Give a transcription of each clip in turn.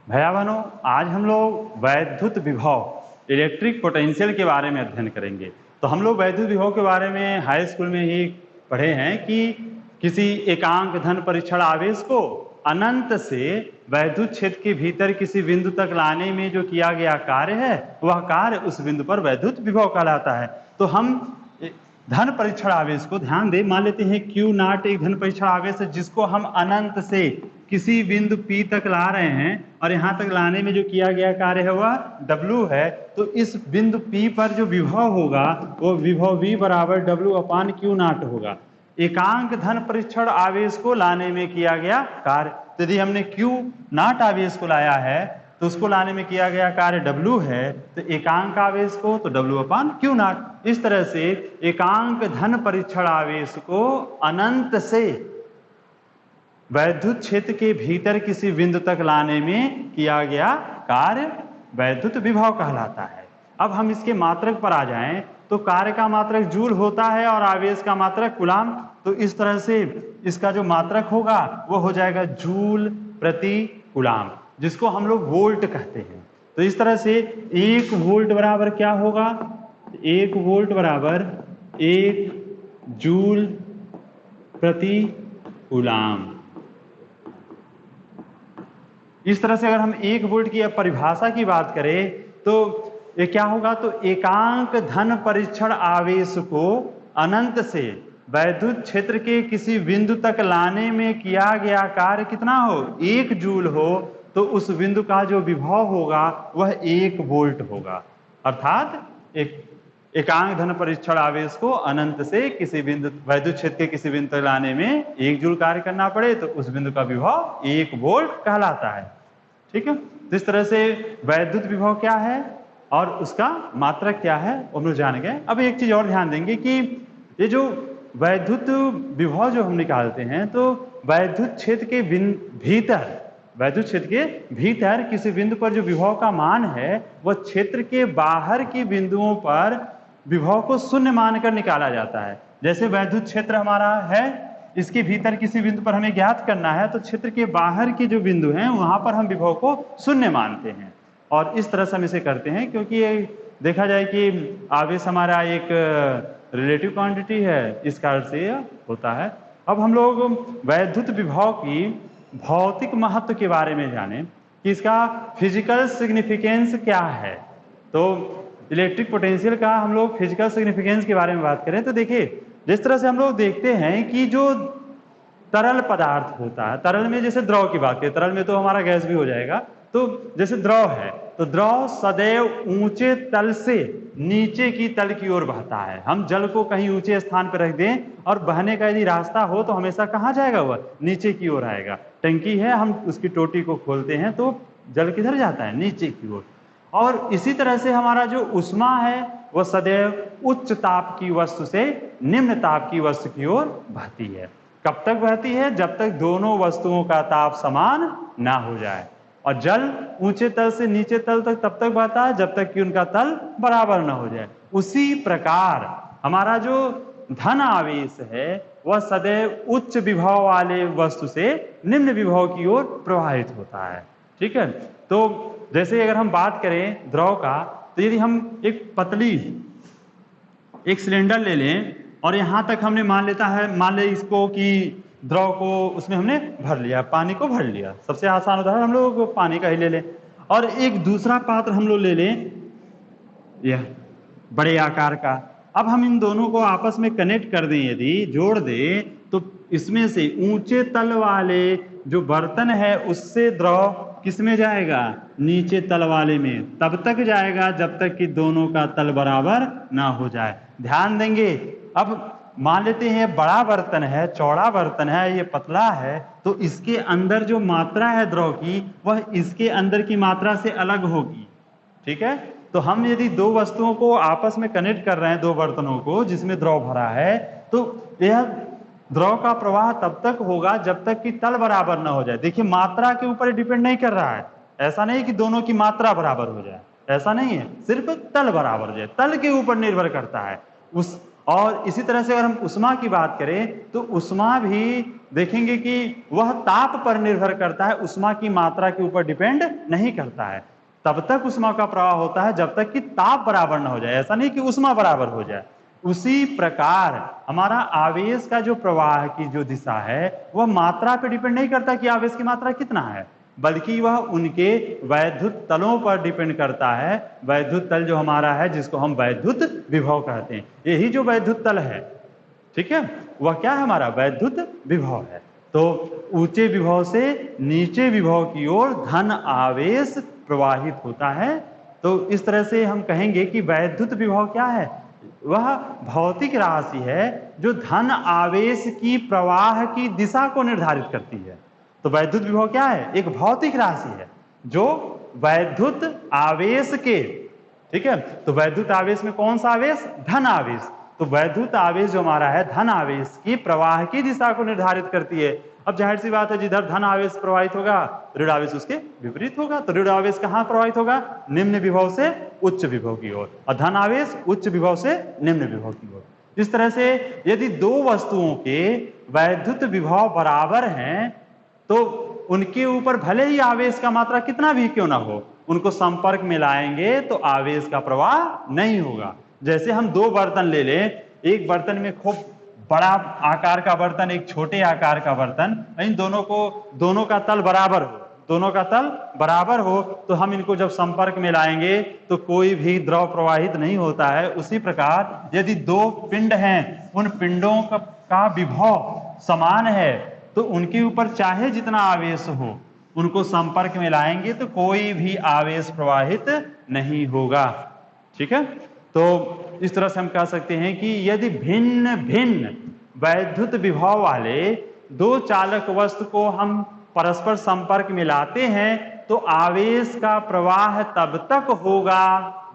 भैया बहनों, आज हम लोग वैद्युत विभव इलेक्ट्रिक पोटेंशियल के बारे में अध्ययन करेंगे। तो हम लोग वैद्युत विभव के बारे में हाई स्कूल में ही पढ़े हैं कि किसी एकांक धन परीक्षण आवेश को अनंत से वैद्युत क्षेत्र के भीतर किसी बिंदु तक लाने में जो किया गया कार्य है वह कार्य उस बिंदु पर वैद्युत विभव कहलाता है। तो हम धन परीक्षण आवेश को ध्यान दे मान लेते हैं Q नॉट एक धन परीक्षण आवेश है जिसको हम अनंत से किसी बिंदु P तक ला रहे हैं और यहाँ तक लाने में जो किया गया कार्य है वह W है। तो इस बिंदु P पर जो विभव होगा वो विभव V बराबर W अपान Q नॉट होगा। एकांक धन परीक्षण आवेश को लाने में किया गया कार्य, तो यदि हमने Q नॉट आवेश को लाया है तो उसको लाने में किया गया कार्य W है, तो एकांक आवेश को तो W अपान Q नॉट। इस तरह से एकांक धन परीक्षण आवेश को अनंत से वैद्युत क्षेत्र के भीतर किसी बिंदु तक लाने में किया गया कार्य वैद्युत विभव कहलाता है। अब हम इसके मात्रक पर आ जाएं तो कार्य का मात्रक जूल होता है और आवेश का मात्रक कूलाम। तो इस तरह से इसका जो मात्रक होगा वो हो जाएगा जूल प्रति कूलाम, जिसको हम लोग वोल्ट कहते हैं। तो इस तरह से 1 वोल्ट बराबर क्या होगा? 1 वोल्ट बराबर 1 जूल प्रति कूलाम। इस तरह से अगर हम 1 वोल्ट की परिभाषा की बात करें तो ये क्या होगा? तो एकांक धन परीक्षण आवेश को अनंत से वैद्युत क्षेत्र के किसी बिंदु तक लाने में किया गया कार्य कितना हो? 1 जूल हो, तो उस बिंदु का जो विभव होगा वह 1 वोल्ट होगा। अर्थात एकांक धन परीक्षण आवेश को अनंत से किसी बिंदु वैद्युत क्षेत्र के किसी बिंदु तक लाने में 1 जूल कार्य करना पड़े तो उस बिंदु का विभव 1 वोल्ट कहलाता है। ठीक है, तो इस तरह से वैद्युत विभव क्या है और उसका मात्रक क्या है वो हम लोग जान गए। अब एक चीज और ध्यान देंगे कि ये जो वैद्युत विभव जो हम निकालते हैं तो वैद्युत क्षेत्र के वैद्युत क्षेत्र के भीतर किसी बिंदु पर जो विभव का मान है वह क्षेत्र के बाहर की बिंदुओं पर विभव को शून्य मानकर निकाला जाता है। जैसे वैद्युत क्षेत्र हमारा है, इसके भीतर किसी बिंदु पर हमें ज्ञात करना है तो क्षेत्र के बाहर के जो बिंदु हैं वहां पर हम विभव को शून्य मानते हैं और इस तरह से हम इसे करते हैं क्योंकि ये देखा जाए कि आवेश हमारा एक रिलेटिव क्वांटिटी है, इस कारण से यह होता है। अब हम लोग वैद्युत विभव की भौतिक महत्व के बारे में जानें कि इसका फिजिकल सिग्निफिकेंस क्या है। तो इलेक्ट्रिक पोटेंशियल का हम लोग फिजिकल सिग्निफिकेंस के बारे में बात करें तो देखिए, जिस तरह से हम लोग देखते हैं कि जो तरल पदार्थ होता है, तरल में जैसे द्रव की बात करें, तरल में तो हमारा गैस भी हो जाएगा, तो जैसे द्रव है तो द्रव सदैव ऊंचे तल से नीचे की तल की ओर बहता है। हम जल को कहीं ऊंचे स्थान पर रख दें और बहने का यदि रास्ता हो तो हमेशा कहाँ जाएगा? वह नीचे की ओर आएगा। टंकी है, हम उसकी टोटी को खोलते हैं तो जल किधर जाता है? नीचे की ओर। और इसी तरह से हमारा जो उष्मा है वह सदैव उच्च ताप की वस्तु से निम्न ताप की वस्तु की ओर बहती है। कब तक बहती है? जब तक दोनों वस्तुओं का ताप समान ना हो जाए। और जल ऊंचे तल से नीचे तल तक तब तक बहता है जब तक कि उनका तल बराबर ना हो जाए। उसी प्रकार हमारा जो धन आवेश है वह सदैव उच्च विभव वाले वस्तु से निम्न विभव की ओर प्रवाहित होता है। ठीक है, तो जैसे अगर हम बात करें द्रव का, तो यदि हम एक पतली एक सिलेंडर ले लें और यहां तक हमने मान ले इसको कि द्रव को उसमें हमने भर लिया, पानी को भर लिया। सबसे आसान उदाहरण हम लोग पानी का ही ले लें। और एक दूसरा पात्र हम लोग ले लें यह बड़े आकार का। अब हम इन दोनों को आपस में कनेक्ट कर दें, यदि जोड़ दें, तो इसमें से ऊंचे तल वाले जो बर्तन है उससे द्रव किस में जाएगा? नीचे तल वाले में। तब तक जाएगा जब तक कि दोनों का तल बराबर ना हो जाए। ध्यान देंगे, अब मान लेते हैं बड़ा बर्तन है, चौड़ा बर्तन है, ये पतला है, तो इसके अंदर जो मात्रा है द्रव की वह इसके अंदर की मात्रा से अलग होगी। ठीक है, तो हम यदि दो वस्तुओं को आपस में कनेक्ट कर रहे हैं, दो बर्तनों को जिसमें द्रव भरा है, तो यह द्रव का प्रवाह तब तक होगा जब तक कि तल बराबर ना हो जाए। देखिए, मात्रा के ऊपर डिपेंड नहीं कर रहा है। ऐसा नहीं कि दोनों की मात्रा बराबर हो जाए, ऐसा नहीं है, सिर्फ तल बराबर हो जाए, तल के ऊपर निर्भर करता है। और इसी तरह से अगर हम ऊष्मा की बात करें तो ऊष्मा भी देखेंगे कि वह ताप पर निर्भर करता है, ऊष्मा की मात्रा के ऊपर डिपेंड नहीं करता है। तब तक ऊष्मा का प्रवाह होता है जब तक कि ताप बराबर ना हो जाए, ऐसा नहीं कि ऊष्मा बराबर हो जाए। उसी प्रकार हमारा आवेश का जो प्रवाह की जो दिशा है वह मात्रा पर डिपेंड नहीं करता कि आवेश की मात्रा कितना है, बल्कि वह उनके वैद्युत तलों पर डिपेंड करता है। वैद्युत तल जो हमारा है जिसको हम वैद्युत विभव कहते हैं, यही जो वैद्युत तल है, ठीक है, वह क्या है, हमारा वैद्युत विभव है। तो ऊंचे विभव से नीचे विभव की ओर धन आवेश प्रवाहित होता है। तो इस तरह से हम कहेंगे कि वैद्युत विभव क्या है, वह भौतिक राशि है जो धन आवेश की प्रवाह की दिशा को निर्धारित करती है। तो वैद्युत विभव क्या है, एक भौतिक राशि है जो वैद्युत आवेश के, ठीक है, तो वैद्युत आवेश में कौन सा आवेश, धन आवेश, तो वैद्युत आवेश जो हमारा है धन आवेश की प्रवाह की दिशा को निर्धारित करती है। अब जाहिर सी बात है जिधर धन आवेश प्रवाहित होगा ऋण आवेश उसके विपरीत होगा, तो ऋण आवेश कहां प्रवाहित होगा, निम्न विभव से उच्च विभव की ओर, और धन आवेश उच्च विभव से निम्न विभव की ओर। इस तरह से यदि दो वस्तुओं के वैद्युत विभव बराबर हैं तो उनके ऊपर भले ही आवेश का मात्रा कितना भी क्यों ना हो, उनको संपर्क में लाएंगे तो आवेश का प्रवाह नहीं होगा। जैसे हम दो बर्तन ले लें, एक बर्तन में खूब बड़ा आकार का बर्तन, एक छोटे आकार का बर्तन, इन दोनों का तल बराबर हो, दोनों का तल बराबर हो तो हम इनको जब संपर्क में लाएंगे तो कोई भी द्रव प्रवाहित नहीं होता है। उसी प्रकार यदि दो पिंड हैं, उन पिंडों का विभव समान है तो उनके ऊपर चाहे जितना आवेश हो, उनको संपर्क में लाएंगे तो कोई भी आवेश प्रवाहित नहीं होगा, ठीक है। तो इस तरह से हम कह सकते हैं कि यदि भिन्न भिन्न वैद्युत विभव वाले दो चालक वस्तु को हम परस्पर संपर्क में लाते हैं तो आवेश का प्रवाह तब तक होगा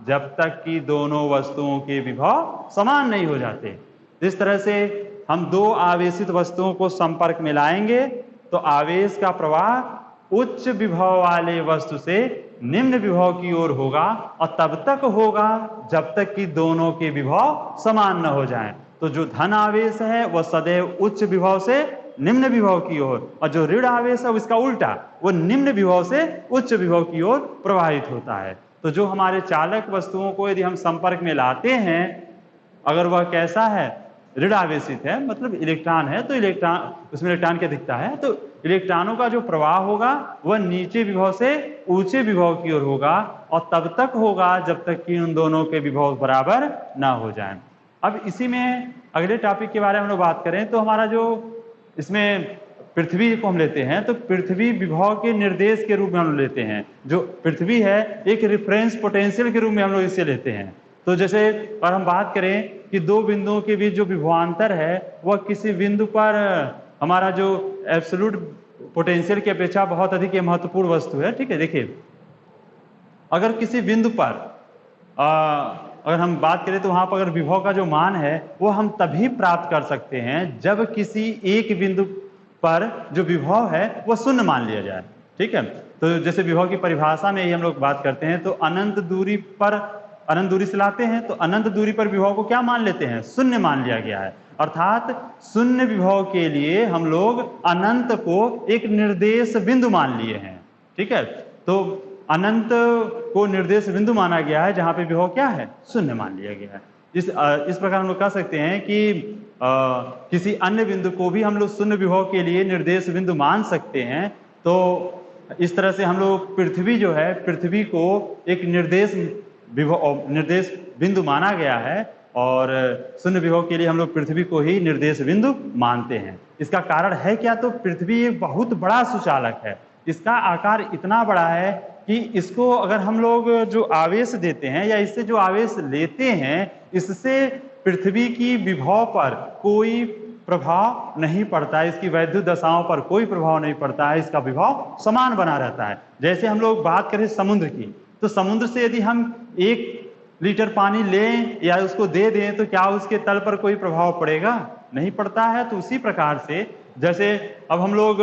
जब तक कि दोनों वस्तुओं के विभव समान नहीं हो जाते। इस तरह से हम दो आवेशित वस्तुओं को संपर्क में लाएंगे तो आवेश का प्रवाह उच्च विभव वाले वस्तु से निम्न विभव की ओर होगा, और तब तक होगा जब तक कि दोनों के विभव समान न हो जाएं। तो जो धन आवेश है वह सदैव उच्च विभव से निम्न विभव की ओर, और जो ऋण आवेश है उसका उल्टा, वो निम्न विभव से उच्च विभव की ओर प्रवाहित होता है। तो जो हमारे चालक वस्तुओं को यदि हम संपर्क में लाते हैं, अगर वह कैसा है, ऋण आवेशित है, मतलब इलेक्ट्रॉन है, तो इलेक्ट्रॉन, उसमें इलेक्ट्रॉन क्या दिखता है, तो इलेक्ट्रॉनों का जो प्रवाह होगा वह नीचे विभव से ऊंचे विभव की ओर होगा, और तब तक होगा जब तक कि उन दोनों के विभव बराबर ना हो जाएं। अब इसी में अगले टॉपिक के बारे में हम लोग बात करें तो हमारा जो इसमें पृथ्वी को हम लेते हैं, तो पृथ्वी विभव के निर्देश के रूप में हम लोग लेते हैं। जो पृथ्वी है एक रिफरेंस पोटेंशियल के रूप में हम लोग इसे लेते हैं। तो जैसे अगर हम बात करें कि दो बिंदुओं के बीच जो विभवांतर है वह किसी बिंदु पर हमारा जो एब्सोल्यूट पोटेंशियल की अपेक्षा बहुत अधिक महत्वपूर्ण वस्तु है, ठीक है। देखिए अगर किसी बिंदु पर अगर हम बात करें तो वहां पर अगर विभव का जो मान है वो हम तभी प्राप्त कर सकते हैं जब किसी एक बिंदु पर जो विभव है वह शून्य मान लिया जाए, ठीक है। तो जैसे विभव की परिभाषा में ही हम लोग बात करते हैं तो अनंत दूरी से लाते हैं, तो अनंत दूरी पर विभव को क्या मान लेते हैं, शून्य मान लिया गया है। अर्थात शून्य विभव के लिए हम लोग अनंत को एक निर्देश बिंदु मान लिए हैं, ठीक है। तो अनंत को निर्देश बिंदु माना गया है जहां पे विभव क्या है, शून्य मान लिया गया है। इस प्रकार हम लोग कह सकते हैं कि किसी अन्य बिंदु को भी हम लोग शून्य विभव के लिए निर्देश बिंदु मान सकते हैं। तो इस तरह से हम लोग पृथ्वी जो है, पृथ्वी को एक निर्देश बिंदु माना गया है, और शून्य विभव के लिए हम लोग पृथ्वी को ही निर्देश बिंदु मानते हैं। इसका कारण है क्या, तो पृथ्वी एक बहुत बड़ा सुचालक है। इसका आकार इतना बड़ा है कि इसको अगर हम लोग जो आवेश देते हैं या इससे जो आवेश लेते हैं, इससे पृथ्वी की विभव पर कोई प्रभाव नहीं पड़ता है, इसकी वैद्युत दशाओं पर कोई प्रभाव नहीं पड़ता है, इसका विभव समान बना रहता है। जैसे हम लोग बात करें समुद्र की, तो समुद्र से यदि हम 1 लीटर पानी लें या उसको दे दें तो क्या उसके तल पर कोई प्रभाव पड़ेगा, नहीं पड़ता है। तो उसी प्रकार से जैसे अब हम लोग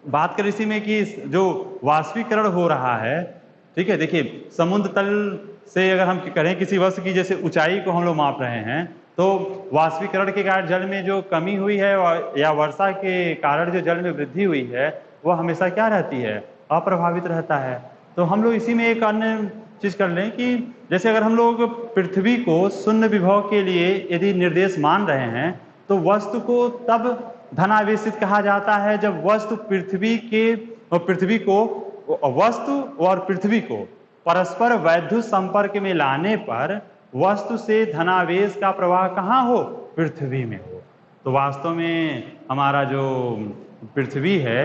बात करें इसी में कि जो वाष्पीकरण हो रहा है, ठीक है। देखिए समुद्र तल से अगर हम करें किसी वस्तु की जैसे ऊंचाई को हम लोग माप रहे हैं, तो वाष्पीकरण के कारण जल में जो कमी हुई है या वर्षा के कारण जो जल में वृद्धि हुई है वह हमेशा क्या रहती है, अप्रभावित रहता है। तो हम लोग इसी में एक अन्य चीज कर लें कि जैसे अगर हम लोग पृथ्वी को शून्य विभव के लिए यदि निर्देश मान रहे हैं तो वस्तु को तब धनावेशित कहा जाता है जब वस्तु वस्तु और पृथ्वी को परस्पर वैद्युत संपर्क में लाने पर वस्तु से धनावेश का प्रवाह कहाँ हो, पृथ्वी में हो। तो वास्तव में हमारा जो पृथ्वी है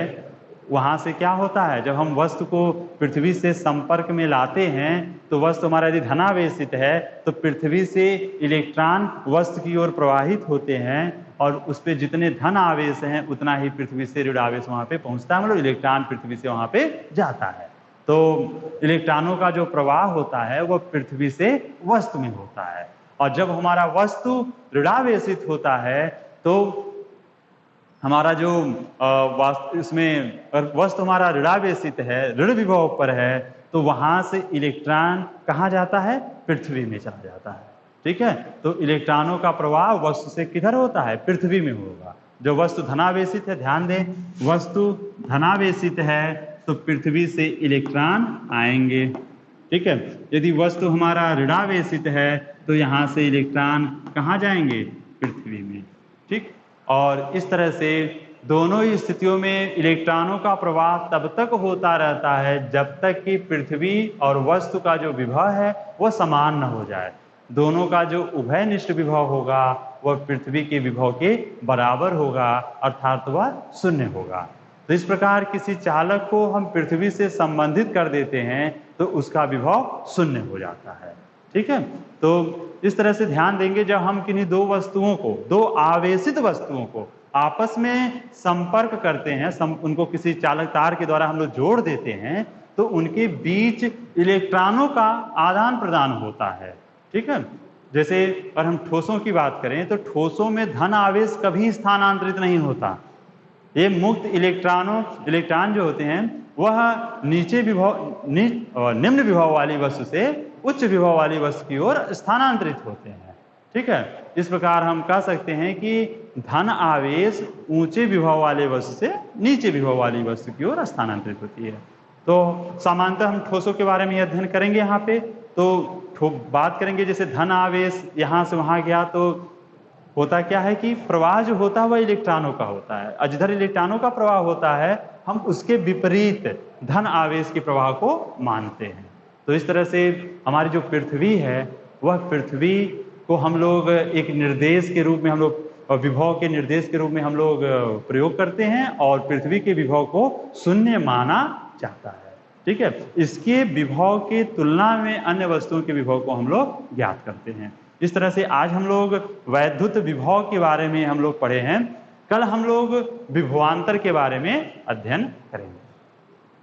वहां से क्या होता है, जब हम वस्तु को पृथ्वी से संपर्क में लाते हैं तो वस्तु हमारा यदि धनावेशित है तो पृथ्वी से इलेक्ट्रॉन वस्तु की ओर प्रवाहित होते हैं और उस पर जितने धन आवेश हैं उतना ही पृथ्वी से ऋण आवेश वहां पे पहुंचता है, मतलब इलेक्ट्रॉन पृथ्वी से वहां पे जाता है। तो इलेक्ट्रॉनों का जो प्रवाह होता है वह पृथ्वी से वस्तु में होता है, और जब हमारा वस्तु ऋणावेशित होता है तो हमारा जो इसमें वस्तु हमारा ऋणावेशित है, ऋण विभव पर है, तो वहां से इलेक्ट्रॉन कहाँ जाता है, पृथ्वी में चला जाता है। ठीक है, तो इलेक्ट्रॉनों का प्रवाह वस्तु से किधर होता है, पृथ्वी में होगा। जो वस्तु धनावेशित है, ध्यान दें, वस्तु धनावेशित है तो पृथ्वी से इलेक्ट्रॉन आएंगे। ठीक है, यदि वस्तु हमारा ऋणावेशित है तो यहाँ से इलेक्ट्रॉन कहाँ जाएंगे, पृथ्वी में। ठीक, और इस तरह से दोनों ही स्थितियों में इलेक्ट्रॉनों का प्रवाह तब तक होता रहता है जब तक कि पृथ्वी और वस्तु का जो विभव है वह समान न हो जाए। दोनों का जो उभयनिष्ठ विभव होगा वह पृथ्वी के विभव के बराबर होगा, अर्थात वह शून्य होगा। तो इस प्रकार किसी चालक को हम पृथ्वी से संबंधित कर देते हैं तो उसका विभव शून्य हो जाता है। ठीक है, तो इस तरह से ध्यान देंगे, जब हम किन्हीं दो वस्तुओं को, दो आवेशित वस्तुओं को आपस में संपर्क करते हैं, उनको किसी चालक तार के द्वारा हम लोग जोड़ देते हैं तो उनके बीच इलेक्ट्रॉनों का आदान प्रदान होता है। ठीक है, जैसे अगर हम ठोसों की बात करें तो ठोसों में धन आवेश कभी स्थानांतरित नहीं होता। ये मुक्त इलेक्ट्रॉन जो होते हैं वह निम्न विभव वाली वस्तु से उच्च विभव वाली वस्तु की ओर स्थानांतरित होते हैं। ठीक है, इस प्रकार हम कह सकते हैं कि धन आवेश ऊंचे विभव वाले वस्तु से नीचे विभव वाली वस्तु की ओर स्थानांतरित होती है। तो सामान्यतः हम ठोसों के बारे में अध्ययन करेंगे। यहाँ पे तो बात करेंगे, जैसे धन आवेश यहाँ से वहां गया तो होता क्या है कि प्रवाह जो होता है वह इलेक्ट्रॉनों का होता है, और जिधर इलेक्ट्रॉनों का प्रवाह होता है हम उसके विपरीत धन आवेश के प्रवाह को मानते हैं। तो इस तरह से हमारी जो पृथ्वी है वह पृथ्वी को हम लोग एक निर्देश के रूप में, हम लोग विभव के निर्देश के रूप में हम लोग प्रयोग करते हैं, और पृथ्वी के विभव को शून्य माना जाता है। ठीक है, इसके विभव के तुलना में अन्य वस्तुओं के विभव को हम लोग ज्ञात करते हैं। इस तरह से आज हम लोग वैद्युत विभव के बारे में हम लोग पढ़े हैं। कल हम लोग विभवांतर के बारे में अध्ययन करेंगे।